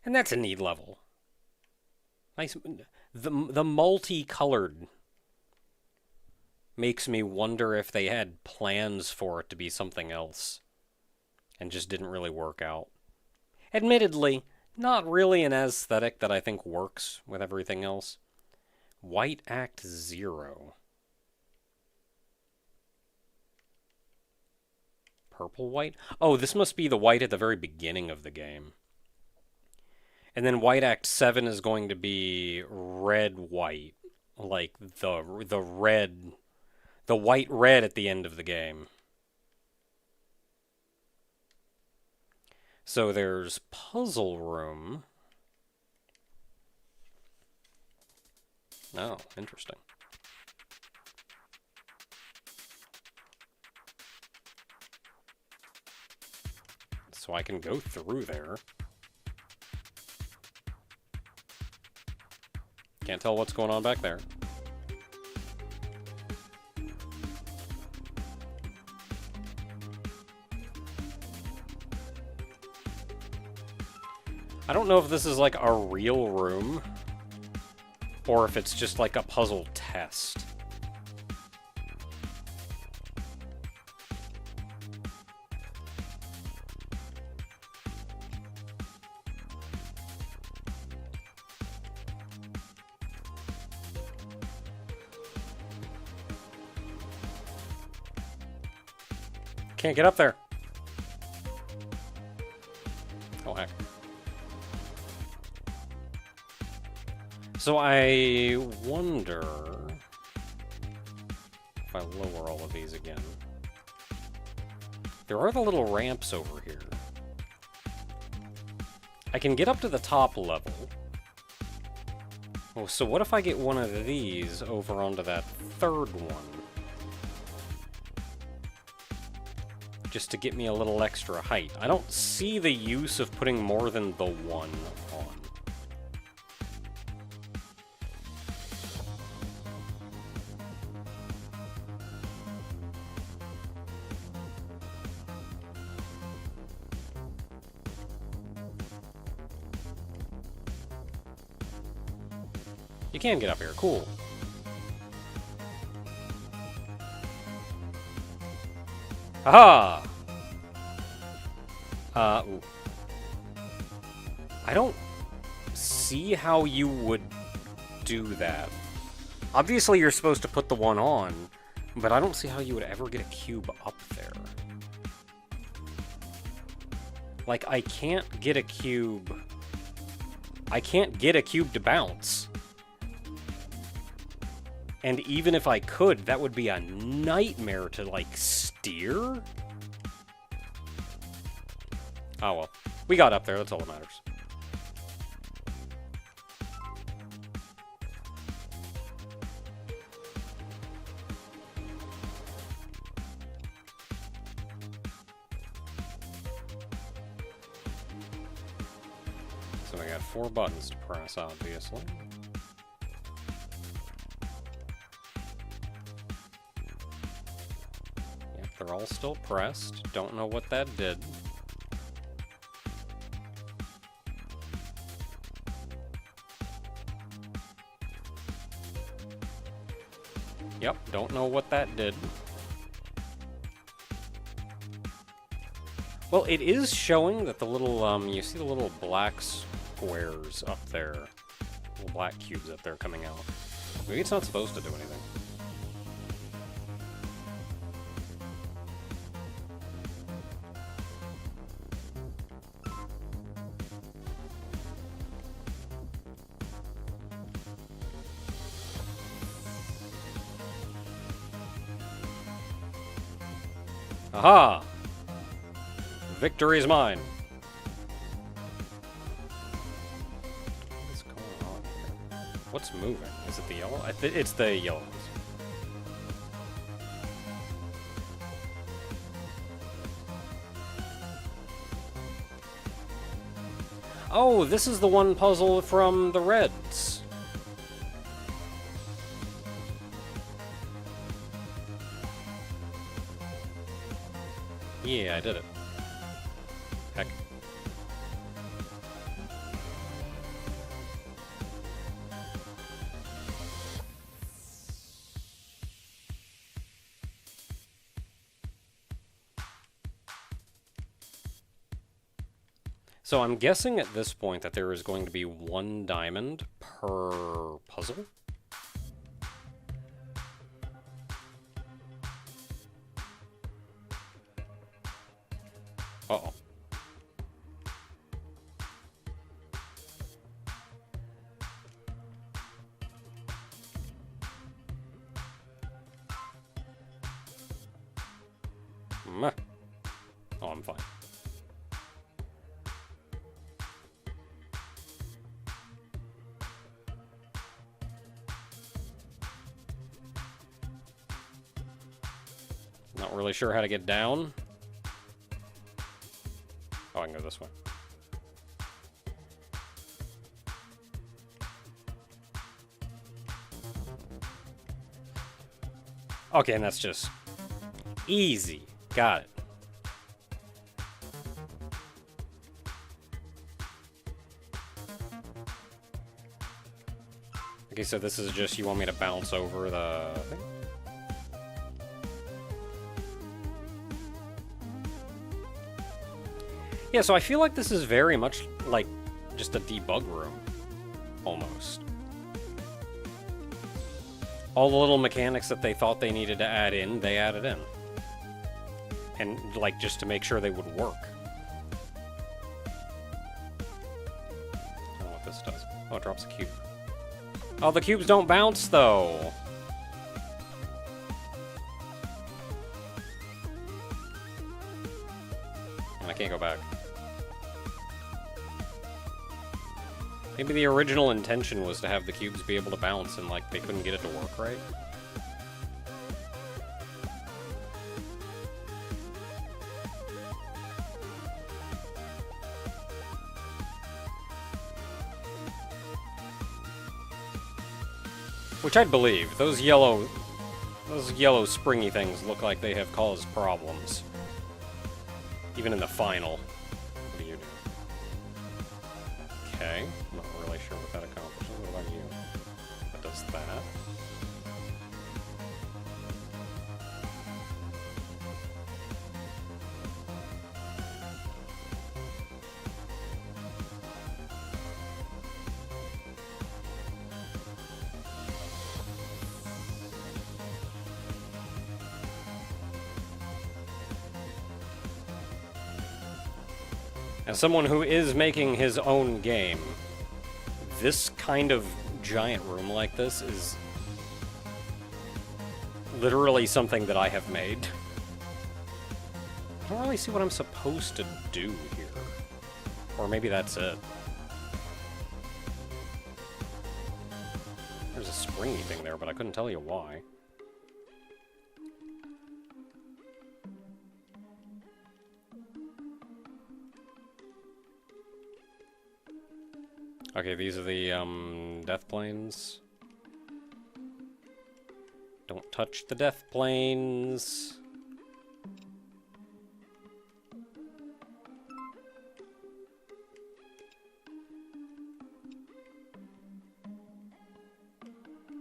And that's a neat level. Nice. The multicolored makes me wonder if they had plans for it to be something else and just didn't really work out. Admittedly, not really an aesthetic that I think works with everything else. White Act 0. Purple white? Oh, this must be the white at the very beginning of the game. And then White Act 7 is going to be red white. Like the red, the white red at the end of the game. So there's puzzle room. Oh, interesting. So I can go through there. Can't tell what's going on back there. I don't know if this is like a real room or if it's just like a puzzle test. Can't get up there. Oh, heck. So I wonder if I lower all of these again. There are the little ramps over here. I can get up to the top level. Oh, so what if I get one of these over onto that third one? Just to get me a little extra height. I don't see the use of putting more than the one on. You can get up here, cool. Aha! Ooh. I don't see how you would do that. Obviously you're supposed to put the one on, but I don't see how you would ever get a cube up there. Like, I can't get a cube... I can't get a cube to bounce. And even if I could, that would be a nightmare to, like, steer? Oh well. We got up there, that's all that matters. So I got 4 buttons to press, obviously. They're all still pressed. Don't know what that did. Yep, don't know what that did. Well, it is showing that the little, you see the little black squares up there. Little black cubes up there coming out. Maybe it's not supposed to do anything. Aha! Victory is mine. What is going on here? What's moving? Is it the yellow? It's the yellows. Oh, this is the one puzzle from the Reds. Yeah, I did it. Heck. So I'm guessing at this point that there is going to be 1 diamond per puzzle. Uh-oh. Oh, I'm fine. Not really sure how to get down. Oh, I can go this way. Okay, and that's just easy. Got it. Okay, so this is just, you want me to bounce over the thing? Yeah, so I feel like this is very much like just a debug room, almost. All the little mechanics that they thought they needed to add in, they added in. And, like, just to make sure they would work. I don't know what this does. Oh, it drops a cube. Oh, the cubes don't bounce, though! And I can't go back. Maybe the original intention was to have the cubes be able to bounce and, like, they couldn't get it to work right. Which I'd believe. Those yellow springy things look like they have caused problems. Even in the final. What do you do? Okay. I'm not really sure what that accomplishes. What about you? What does that? As someone who is making his own game, this kind of giant room like this is literally something that I have made. I don't really see what I'm supposed to do here. Or maybe that's it. There's a springy thing there, but I couldn't tell you why. Okay, these are the, death planes. Don't touch the death planes.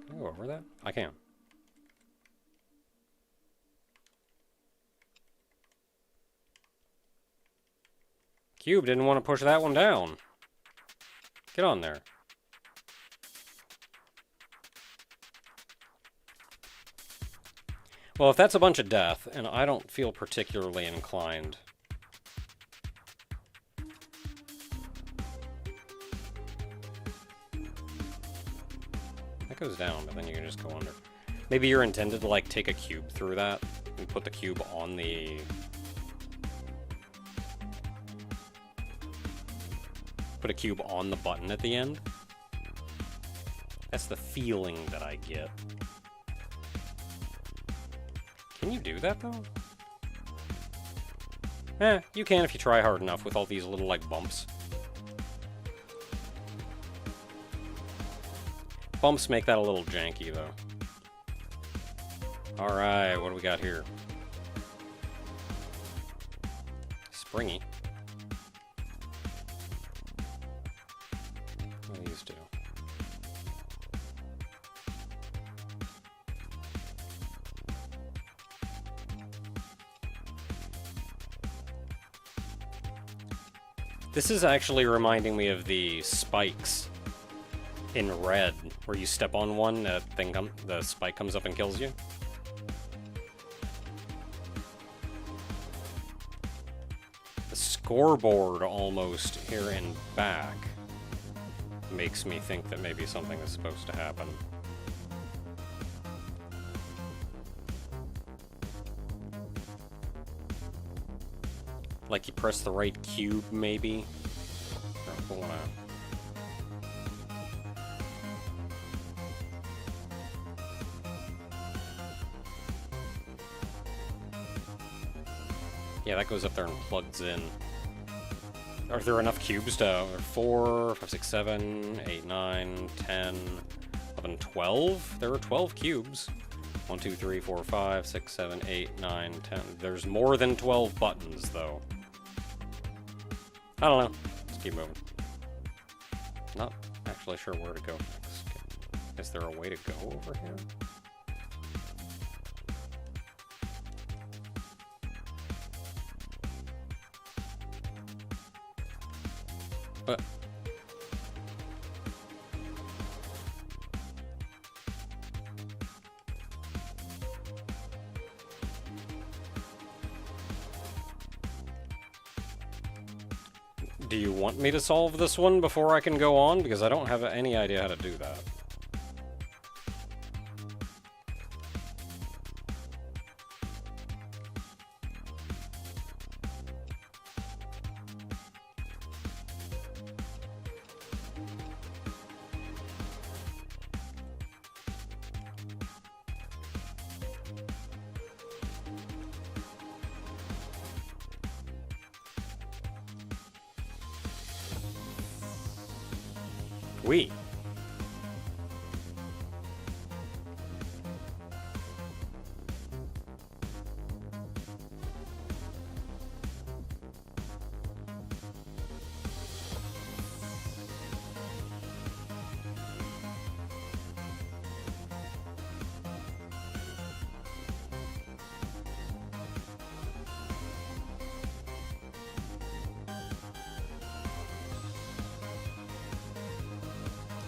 Can I go over that? I can. Cube didn't want to push that one down. Get on there. Well, if that's a bunch of death, and I don't feel particularly inclined. That goes down, but then you can just go under. Maybe you're intended to, like, take a cube through that and put the cube on the... Put a cube on the button at the end. That's the feeling that I get. Can you do that, though? You can if you try hard enough with all these little, like, bumps. Bumps make that a little janky, though. Alright, what do we got here? Springy. What do these do? This is actually reminding me of the spikes in Red, where you step on one, the spike comes up and kills you. The scoreboard almost here and back makes me think that maybe something is supposed to happen. Like you press the right cube, maybe? Or wanna... Yeah, that goes up there and plugs in. Are there enough cubes to... 4, 5, 6, 7, 8, 9, 10, 11, 12? There are 12 cubes. 1, 2, 3, 4, 5, 6, 7, 8, 9, 10. There's more than 12 buttons, though. I don't know. Let's keep moving. Not actually sure where to go next. Is there a way to go over here? But... Do you want me to solve this one before I can go on? Because I don't have any idea how to do that. We.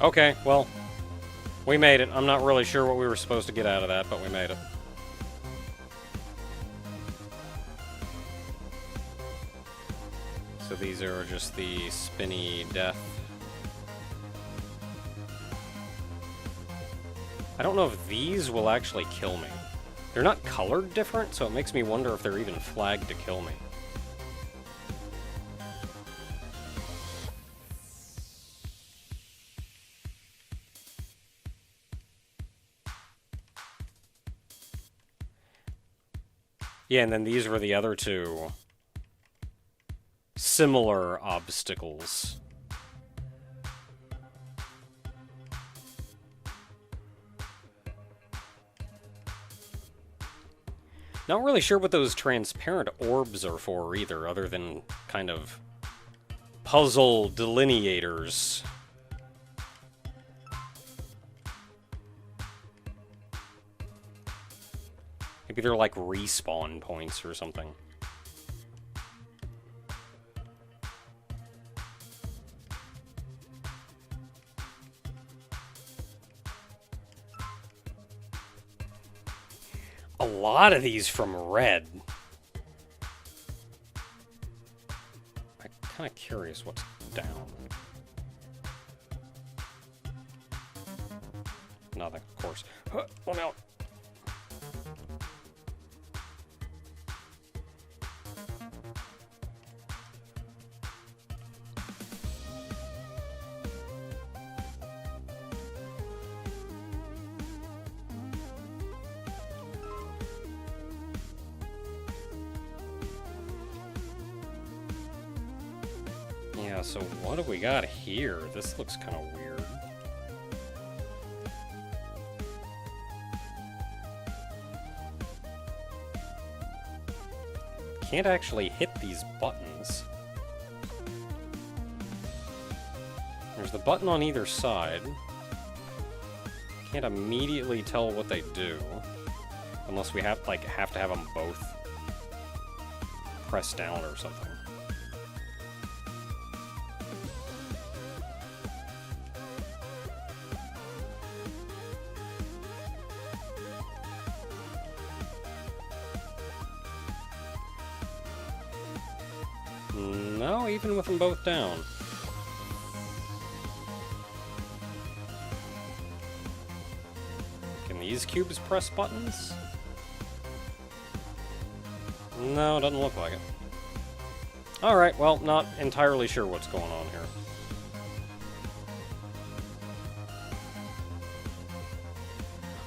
Okay, well, we made it. I'm not really sure what we were supposed to get out of that, but we made it. So these are just the spinny death. I don't know if these will actually kill me. They're not colored different, so it makes me wonder if they're even flagged to kill me. Yeah, and then these were the other two similar obstacles. Not really sure what those transparent orbs are for either, other than kind of puzzle delineators. Maybe they're like respawn points or something. A lot of these from Red. I'm kind of curious what's down. Nothing, of course. Oh no. Yeah, so what do we got here? This looks kind of weird. Can't actually hit these buttons. There's the button on either side. Can't immediately tell what they do. Unless we have to have them both pressed down or something. No, even with them both down. Can these cubes press buttons? No, doesn't look like it. Alright, well, not entirely sure what's going on here.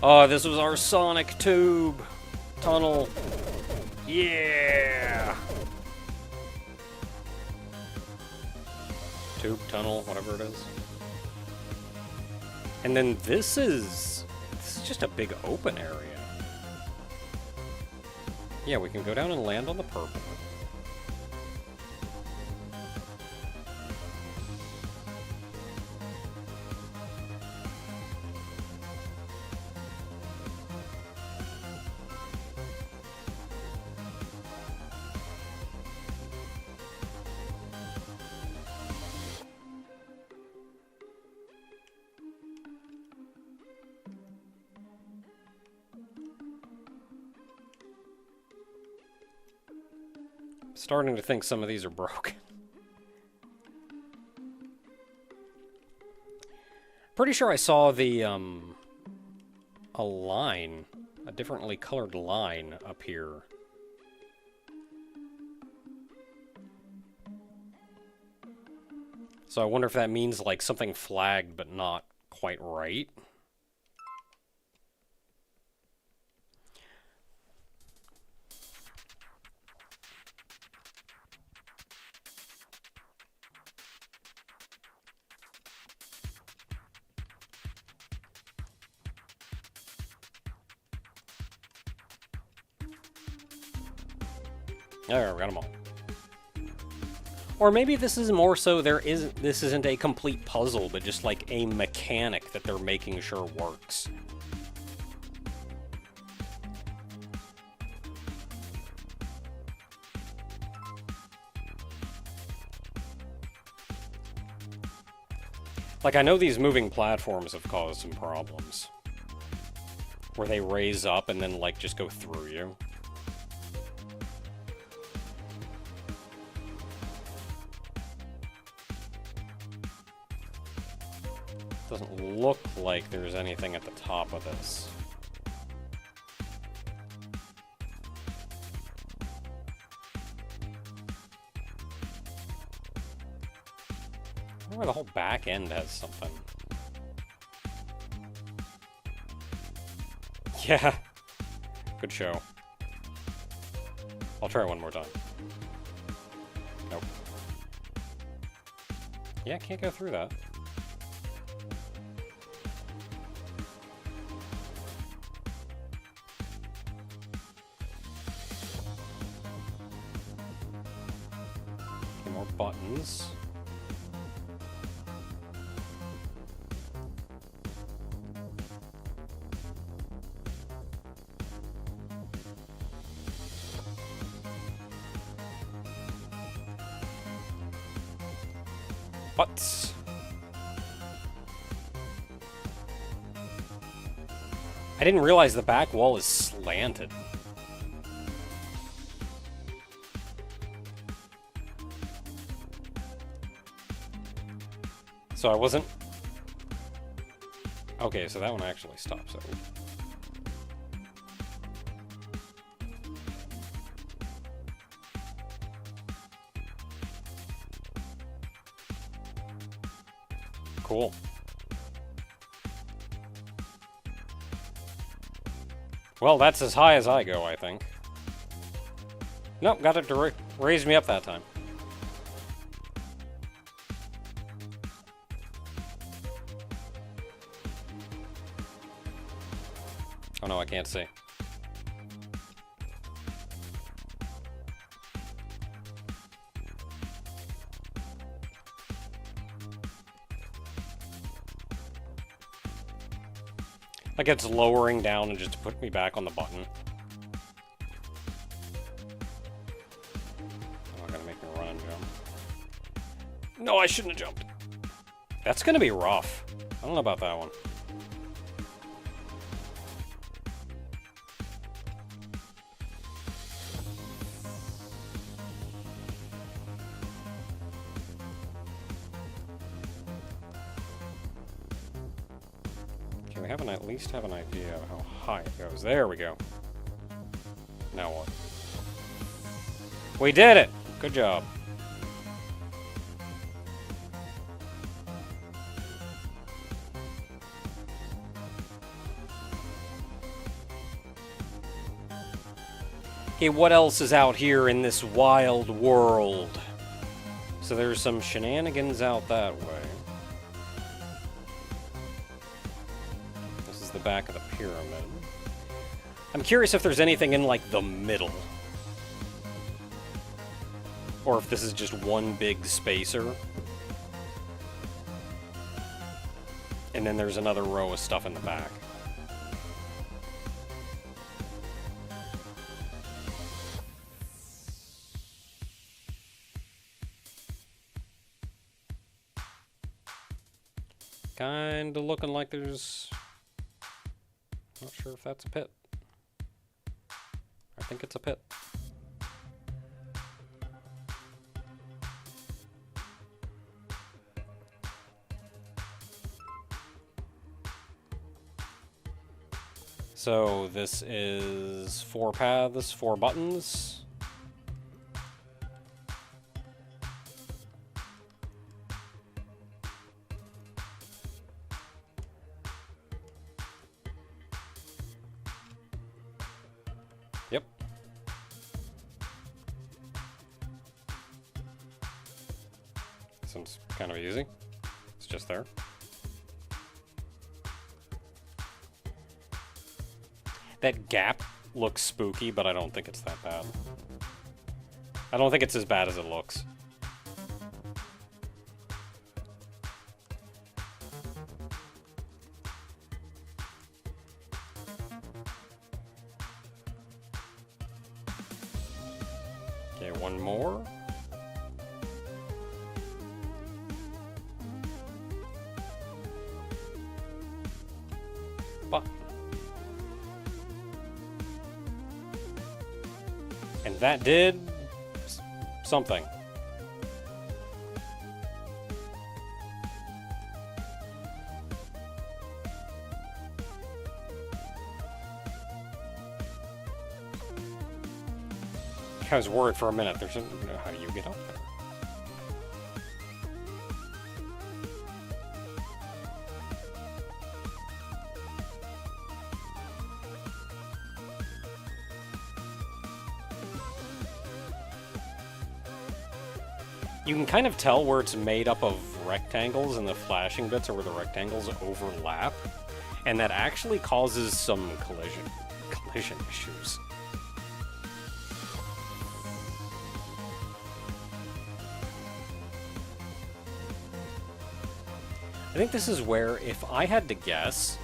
Oh, this was our sonic tube tunnel. Yeah! Tube, tunnel, whatever it is. And then this is just a big open area. Yeah, we can go down and land on the purple. Starting to think some of these are broken. Pretty sure I saw the, a line, a differently colored line up here. So I wonder if that means, like, something flagged but not quite right. There, we got them all. Or maybe this is more so this isn't a complete puzzle, but just like a mechanic that they're making sure works. Like, I know these moving platforms have caused some problems. Where they raise up and then, like, just go through you. Doesn't look like there's anything at the top of this. I wonder where the whole back end has something. Yeah. Good show. I'll try it one more time. Nope. Yeah, can't go through that. More buttons. Butts. I didn't realize the back wall is slanted. So I wasn't... Okay, so that one actually stops it. Cool. Well, that's as high as I go, I think. Nope, got it to raise me up that time. Oh no, I can't see. Like it's lowering down and just to put me back on the button. Oh, gonna make me run and jump. No, I shouldn't have jumped. That's gonna be rough. I don't know about that one. at least have an idea of how high it goes. There we go. Now what? We did it! Good job. Okay, what else is out here in this wild world? So there's some shenanigans out that way. This is the back of the pyramid. I'm curious if there's anything in, like, the middle. Or if this is just one big spacer. And then there's another row of stuff in the back. Kinda looking like there's... Not sure if that's a pit. I think it's a pit. So this is 4 paths, 4 buttons. Yep. This one's kind of easy. It's just there. That gap looks spooky, but I don't think it's that bad. I don't think it's as bad as it looks. Okay, one more. But and that did something. I was worried for a minute. There's a, how do you get up there? You can kind of tell where it's made up of rectangles, and the flashing bits are where the rectangles overlap, and that actually causes some collision issues. I think this is where, if I had to guess,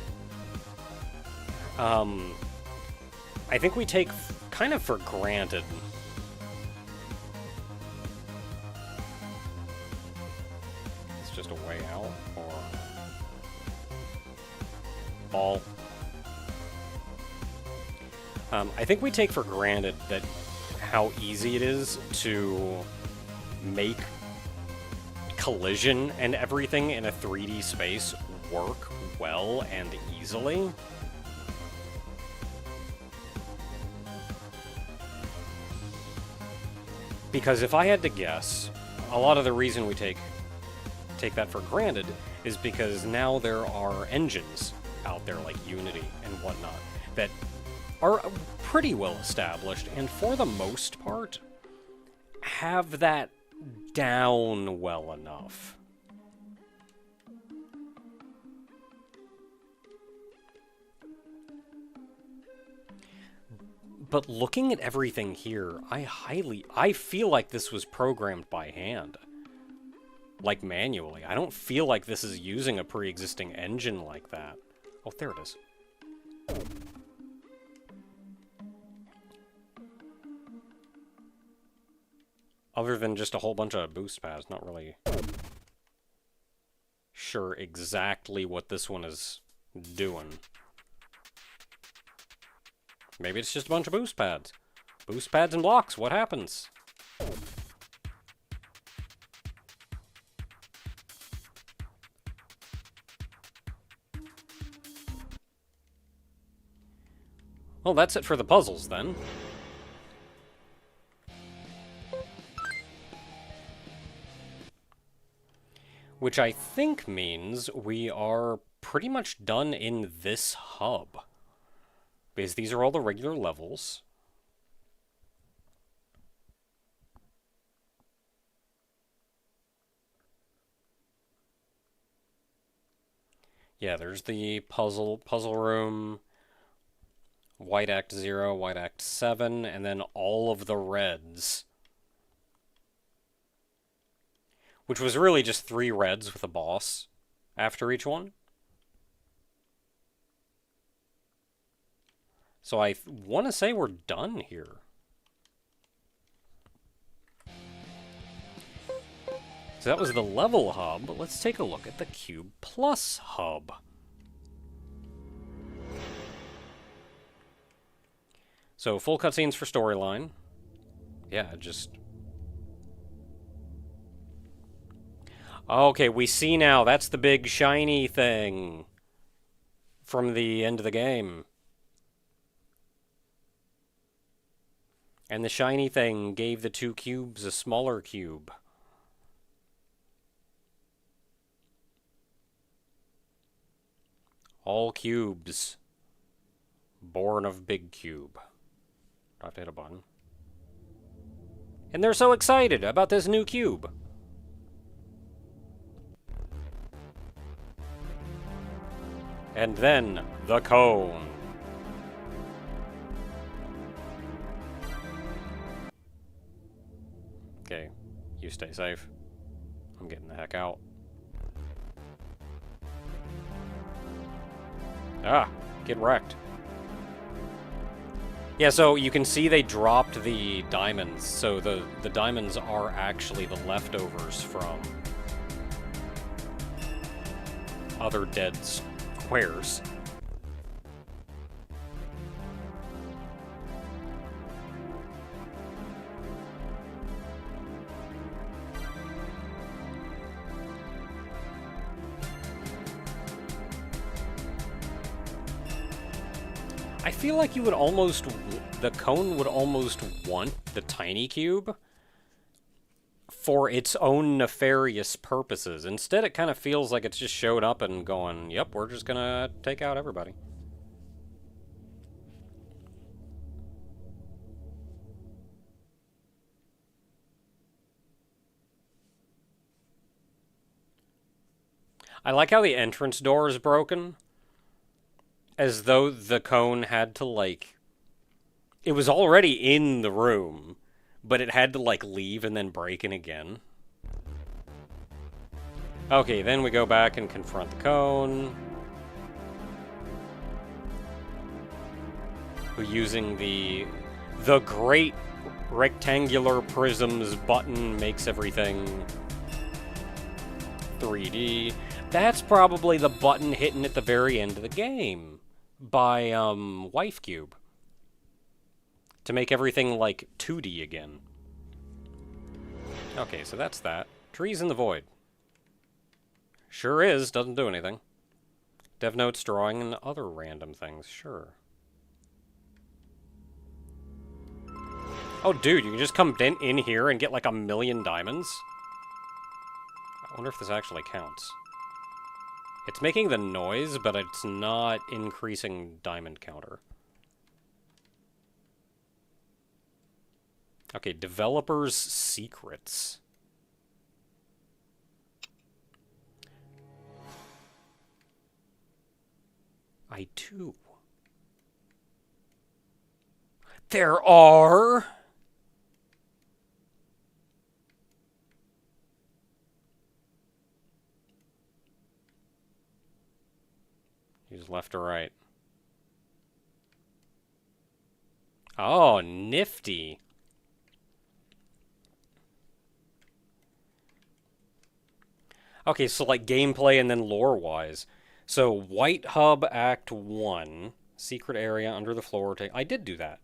I think we take kind of for granted it's just a way out, or ball. I think we take for granted that how easy it is to make collision and everything in a 3D space work well and easily. Because if I had to guess, a lot of the reason we take that for granted is because now there are engines out there like Unity and whatnot that are pretty well established and for the most part have that down well enough. But looking at everything here, I feel like this was programmed by hand. Like manually. I don't feel like this is using a pre-existing engine like that. Oh, there it is. Other than just a whole bunch of boost pads, not really sure exactly what this one is doing. Maybe it's just a bunch of boost pads. Boost pads and blocks, what happens? Well, that's it for the puzzles, then. Which I think means we are pretty much done in this hub. Because these are all the regular levels. Yeah, there's the puzzle room, White Act 0, White Act 7, and then all of the reds. Which was really just 3 reds with a boss after each one. So I want to say we're done here. So that was the level hub, but let's take a look at the Cube Plus hub. So full cutscenes for storyline. Yeah, just... Okay, we see now. That's the big shiny thing from the end of the game. And the shiny thing gave the 2 cubes a smaller cube. All cubes born of big cube. I have to hit a button. And they're so excited about this new cube. And then the cone. Okay, you stay safe. I'm getting the heck out. Ah, get wrecked. Yeah, so you can see they dropped the diamonds. So the diamonds are actually the leftovers from other dead squares. I feel like you would almost... The cone would almost want the tiny cube for its own nefarious purposes. Instead, it kind of feels like it's just showed up and going, yep, we're just gonna take out everybody. I like how the entrance door is broken. As though the cone had to, like... It was already in the room, but it had to, like, leave and then break in again. Okay, then we go back and confront the cone. Who, using the great rectangular prisms button, makes everything 3D. That's probably the button hitting at the very end of the game by Wife Cube to make everything like 2D again. Okay, so that's that. Trees in the void. Sure is, doesn't do anything. Dev notes, drawing, and other random things, sure. Oh, dude, you can just come in here and get like 1,000,000 diamonds? I wonder if this actually counts. It's making the noise, but it's not increasing diamond counter. Okay, developers' secrets. I do. There are... Use left or right. Oh, nifty. Okay, so like gameplay and then lore-wise. So, White Hub Act 1, secret area under the floor. I did do that.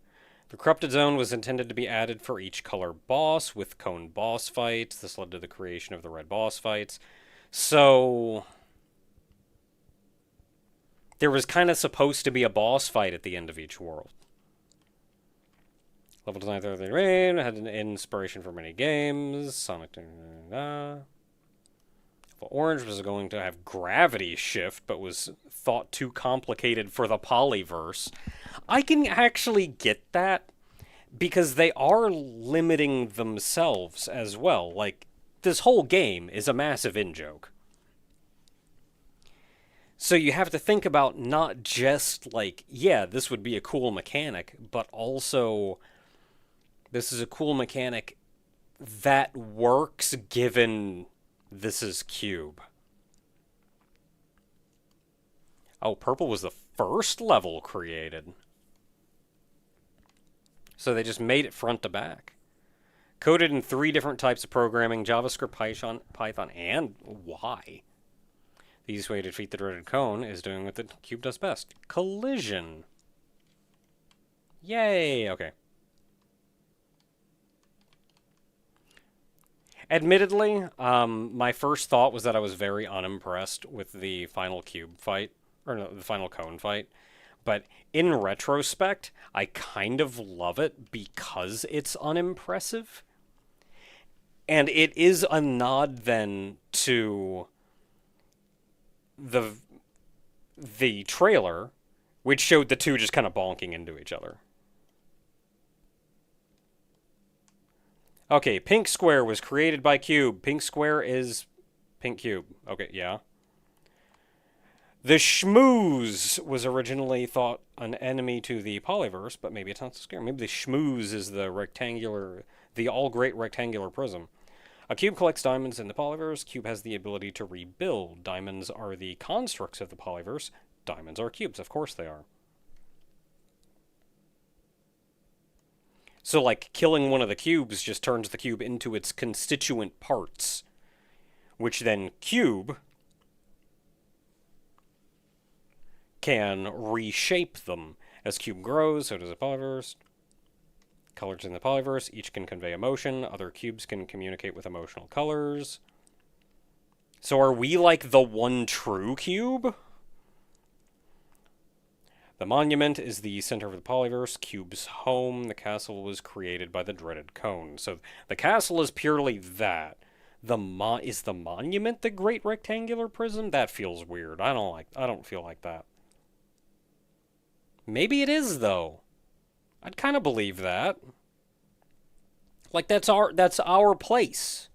The corrupted zone was intended to be added for each color boss with cone boss fights. This led to the creation of the red boss fights. So... there was kind of supposed to be a boss fight at the end of each world. Level design 30 Rain had an inspiration for many games. Sonic. Well, Orange was going to have gravity shift, but was thought too complicated for the Polyverse. I can actually get that because they are limiting themselves as well. Like, this whole game is a massive in-joke. So you have to think about not just, like, yeah, this would be a cool mechanic, but also this is a cool mechanic that works given this is Cube. Oh, purple was the first level created. So they just made it front to back. Coded in 3 different types of programming, JavaScript, Python, and Y. The easiest way to defeat the dreaded cone is doing what the cube does best. Collision. Yay! Okay. Admittedly, my first thought was that I was very unimpressed with the final cube fight, or no, the final cone fight. But in retrospect, I kind of love it because it's unimpressive. And it is a nod then to the trailer, which showed the two just kind of bonking into each other. Okay, Pink Square was created by Cube. Pink Square is Pink Cube. Okay, yeah. The Schmooze was originally thought an enemy to the Polyverse, but maybe it's not so scary. Maybe the Schmooze is the all-great rectangular prism. A cube collects diamonds in the Polyverse. Cube has the ability to rebuild. Diamonds are the constructs of the Polyverse. Diamonds are cubes. Of course they are. So, like, killing one of the cubes just turns the cube into its constituent parts, which then Cube can reshape them. As Cube grows, so does the Polyverse. Colors in the Polyverse, each can convey emotion. Other cubes can communicate with emotional colors. So are we like the one true cube? The monument is the center of the Polyverse, Cube's home. The castle was created by the dreaded cone. So the castle is purely that. Is the monument the great rectangular prism? That feels weird. I don't feel like that. Maybe it is though. I'd kind of believe that. Like that's our place.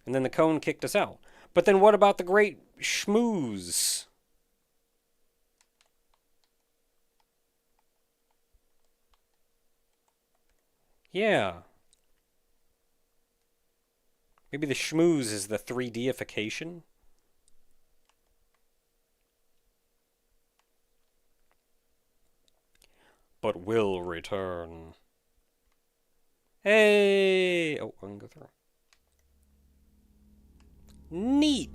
And then the cone kicked us out. But then what about the great schmooze? Yeah. Maybe the schmooze is the 3D-ification? But will return. Hey! Oh, I can go through. Neat!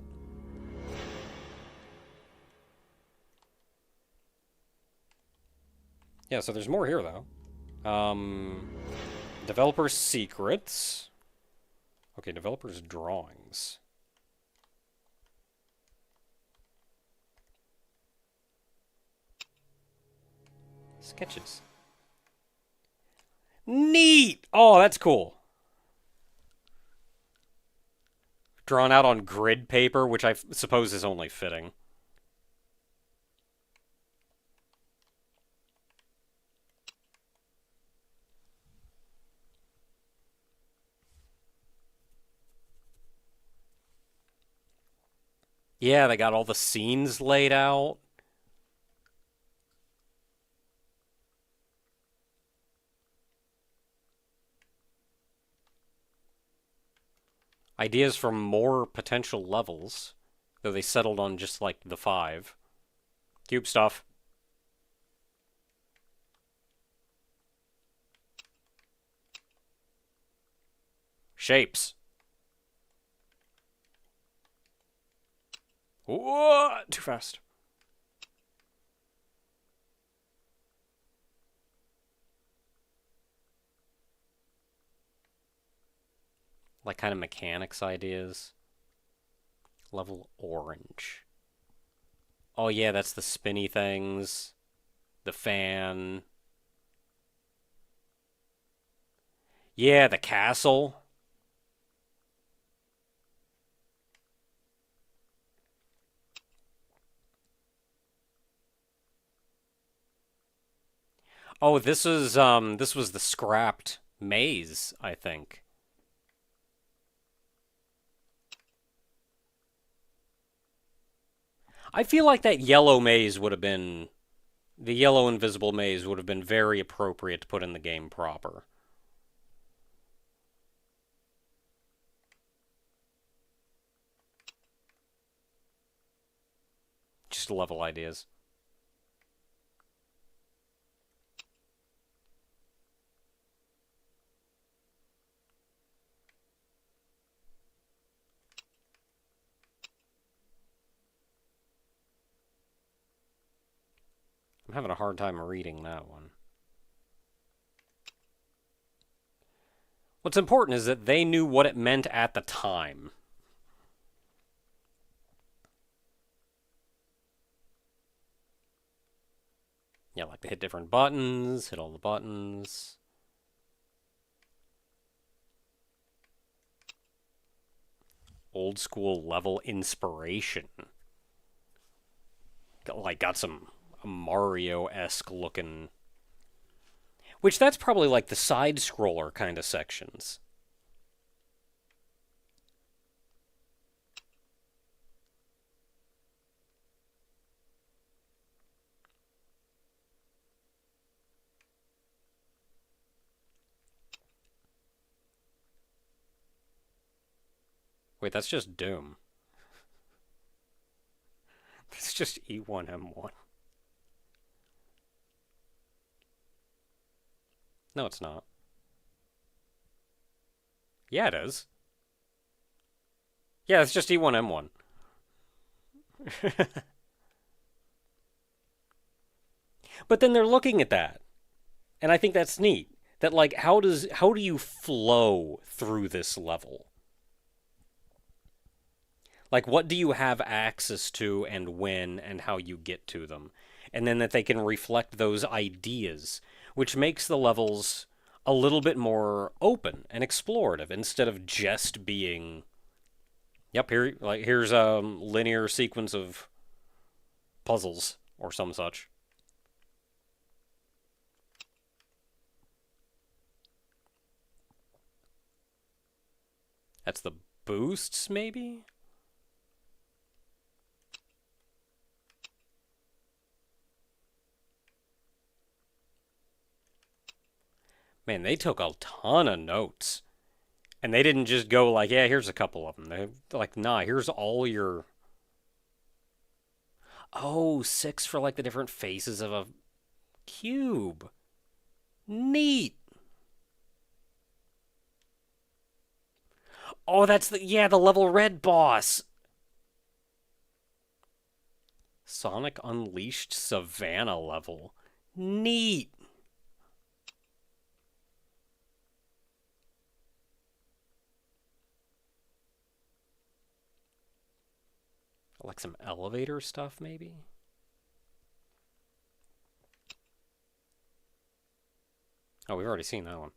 Yeah, so there's more here, though. Developer's secrets. Okay, developer's drawings. Sketches. Neat! Oh, that's cool. Drawn out on grid paper, which I suppose is only fitting. Yeah, they got all the scenes laid out. Ideas for more potential levels, though they settled on just like the 5. Cube stuff. Shapes. Whoa! Too fast. Like kind of mechanics ideas. Level orange. Oh yeah, that's the spinny things. The fan. Yeah, the castle. Oh, this was the scrapped maze, I think. I feel like that yellow maze would have been the yellow invisible maze would have been very appropriate to put in the game proper. Just level ideas. I'm having a hard time reading that one. What's important is that they knew what it meant at the time. Yeah, like they hit different buttons, hit all the buttons. Old school level inspiration. Got some Mario-esque looking. Which that's probably like the side scroller kind of sections. Wait, that's just Doom. That's just E1M1. No, it's not. Yeah, it is. Yeah, it's just E1M1. But then they're looking at that, and I think that's neat. That like how do you flow through this level? Like what do you have access to and when and how you get to them? And then that they can reflect those ideas, which makes the levels a little bit more open and explorative instead of just being yep, here's a linear sequence of puzzles or some such. That's the boosts maybe? Man, they took a ton of notes. And they didn't just go like, yeah, here's a couple of them. They're like, nah, here's all your. Oh, six for like the different faces of a cube. Neat. Oh, that's the level red boss. Sonic Unleashed Savannah level. Neat. Like some elevator stuff, maybe? Oh, we've already seen that one.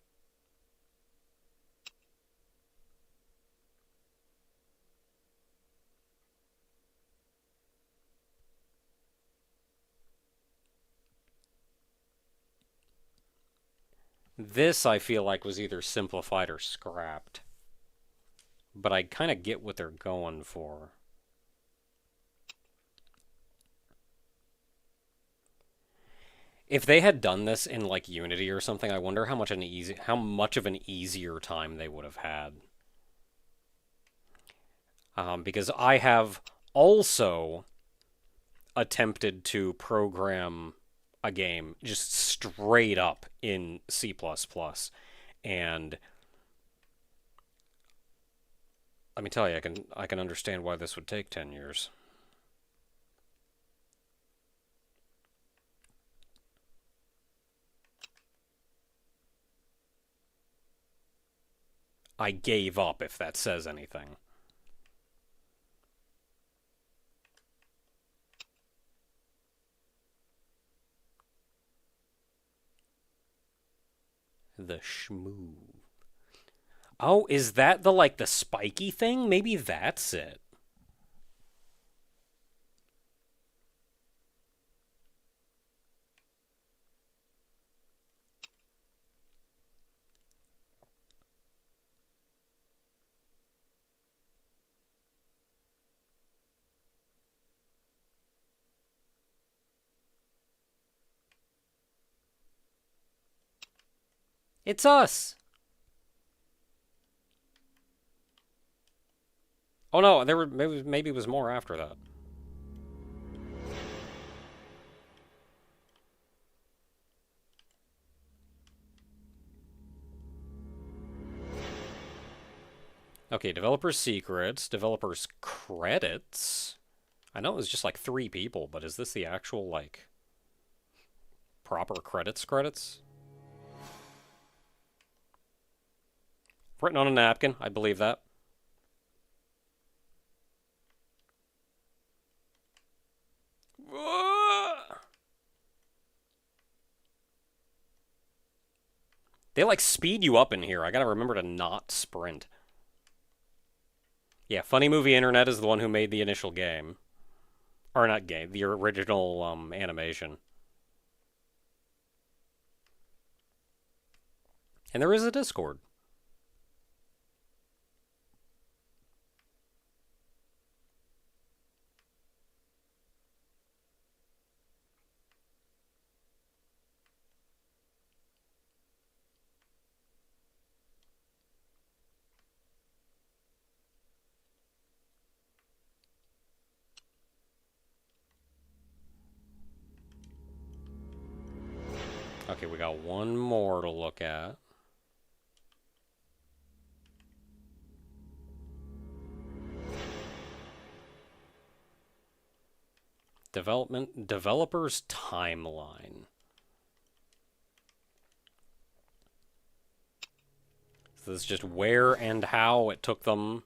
This, I feel like, was either simplified or scrapped. But I kind of get what they're going for. If they had done this in like Unity or something, I wonder how much of an easier time they would have had. Because I have also attempted to program a game just straight up in C++, and let me tell you, I can understand why this would take 10 years. I gave up, if that says anything. The schmoo. Oh, is that the like the spiky thing? Maybe that's it. It's us. Oh no, there were maybe it was more after that. Okay, developer secrets, developers credits. I know it was just like 3 people, but is this the actual like proper credits? Written on a napkin, I believe that. They like speed you up in here. I gotta remember to not sprint. Yeah, Funny Movie Internet is the one who made the initial game. Or not game, the original animation. And there is a Discord. Okay, we got one more to look at. Developers timeline. So this is just where and how it took them.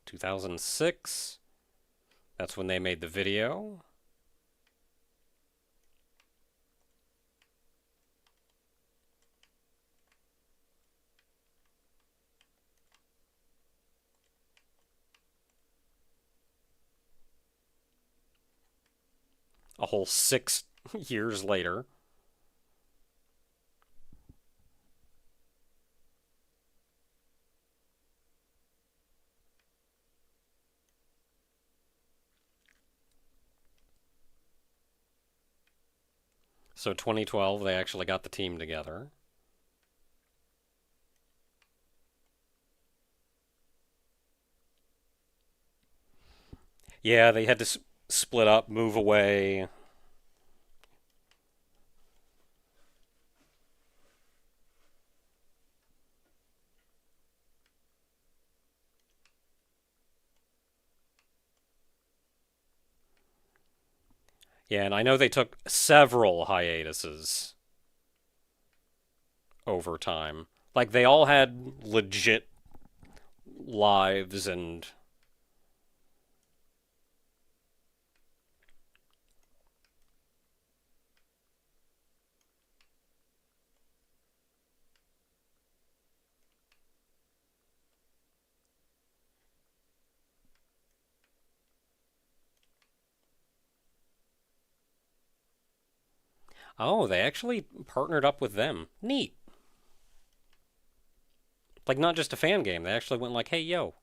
2006. That's when they made the video. A whole 6 years later. So 2012, they actually got the team together. Yeah, they had to split up, move away. Yeah, and I know they took several hiatuses over time. Like, they all had legit lives and. Oh, they actually partnered up with them. Neat. Like, not just a fan game. They actually went like, hey, yo,